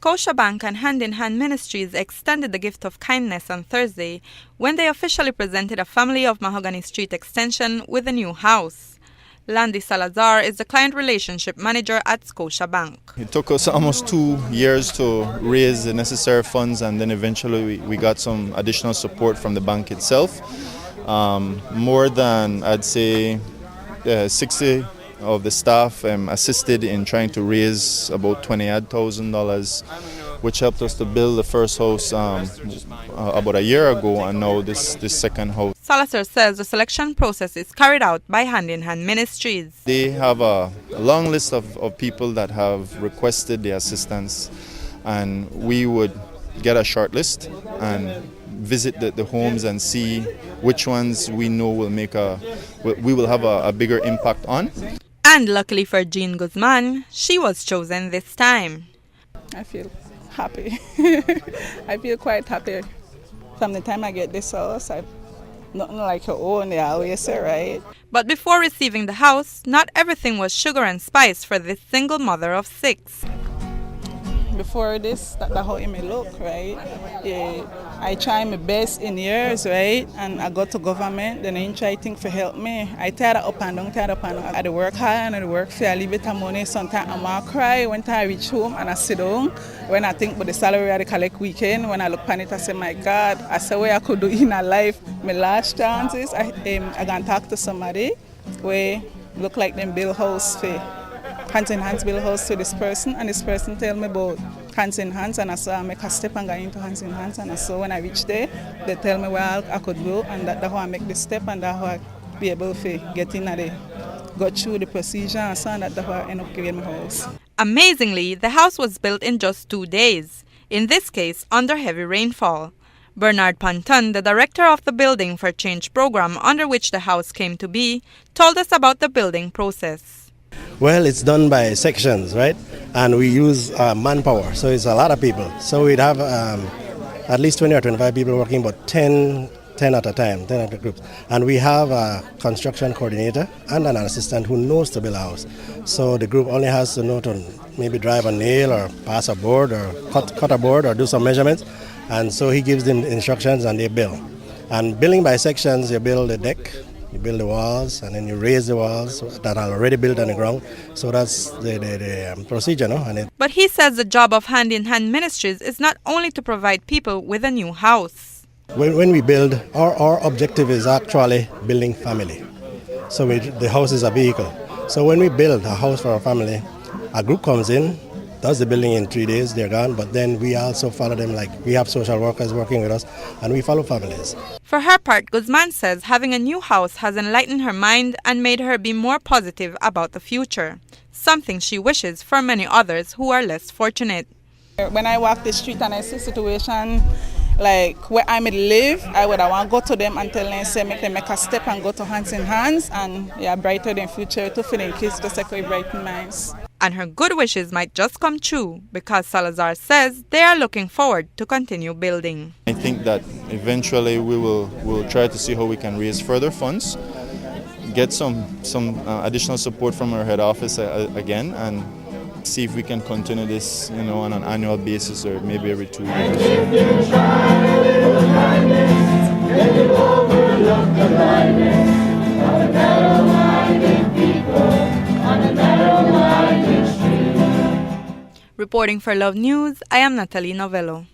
Scotiabank and Hand in Hand Ministries extended the gift of kindness on Thursday when they officially presented a family of Mahogany Street Extension with a new house. Landy Salazar is the client relationship manager at Scotiabank. It took us almost 2 years to raise the necessary funds, and then eventually we got some additional support from the bank itself. More than, I'd say, 60 of the staff assisted in trying to raise about $20,000, which helped us to build the first house about a year ago, and now this second house. Salazar says the selection process is carried out by Hand in Hand Ministries. They have a long list of people that have requested the assistance, and we would get a short list and visit the homes and see which ones we know we will have a bigger impact on. And luckily for Jean GUZMAN, she was chosen this time. I feel happy. I feel quite happy. From the time I get this house, nothing like your own, they always say, right? But before receiving the house, not everything was sugar and spice for this single mother of 6. Before this, that's how it may look, right? Yeah, I try my best in years, right? And I go to government, then I try things to help me. I tired up and down. I work hard and I work for a little bit of money. Sometimes I might cry when I reach home and I sit down. When I think about the salary I collect weekend, when I look on it, I say, my God, I say what I could do in a life. My last chances, I can talk to somebody where look like them build house for Hands in Hands build house to this person, and this person tell me about Hands in Hands, and I saw I make a step and go into Hands in Hands, and I saw when I reach there, they tell me where I could go, and that's how I make the step, and that's how I be able to get in there, go through the procedure, and so that's how I end up getting my house. Amazingly, the house was built in just 2 days, in this case under heavy rainfall. Bernard PANTON, the director of the Building for Change program under which the house came to be, told us about the building process. Well, it's done by sections, right? And we use manpower, so it's a lot of people. So we'd have at least 20 or 25 people working, but 10 at a time, 10 at a group. And we have a construction coordinator and an assistant who knows to build a house. So the group only has to know to maybe drive a nail or pass a board or cut a board or do some measurements. And so he gives them instructions and they build. And building by sections, you build the deck, you build the walls, and then you raise the walls that are already built on the ground. So that's the procedure, no? But he says the job of Hand in Hand Ministries is not only to provide people with a new house. When we build, our objective is actually building family. So the house is a vehicle. So when we build a house for a family, a group comes in, does the building in 3 days, they're gone, but then we also follow them, like we have social workers working with us, and we follow families. For her part, GUZMAN says having a new house has enlightened her mind and made her be more positive about the future, something she wishes for many others who are less fortunate. When I walk the street and I see a situation like where I may live, I would want to go to them and tell them, say, make them make a step and go to Hands in Hands, and brighter than future to for them kids, just like we brighten minds. And her good wishes might just come true because Salazar says they are looking forward to continue building. I think that eventually we'll try to see how we can raise further funds, get some additional support from our head office again, and see if we can continue this, on an annual basis or maybe every 2 years. Reporting for Love News, I am NATALIE NOVELO.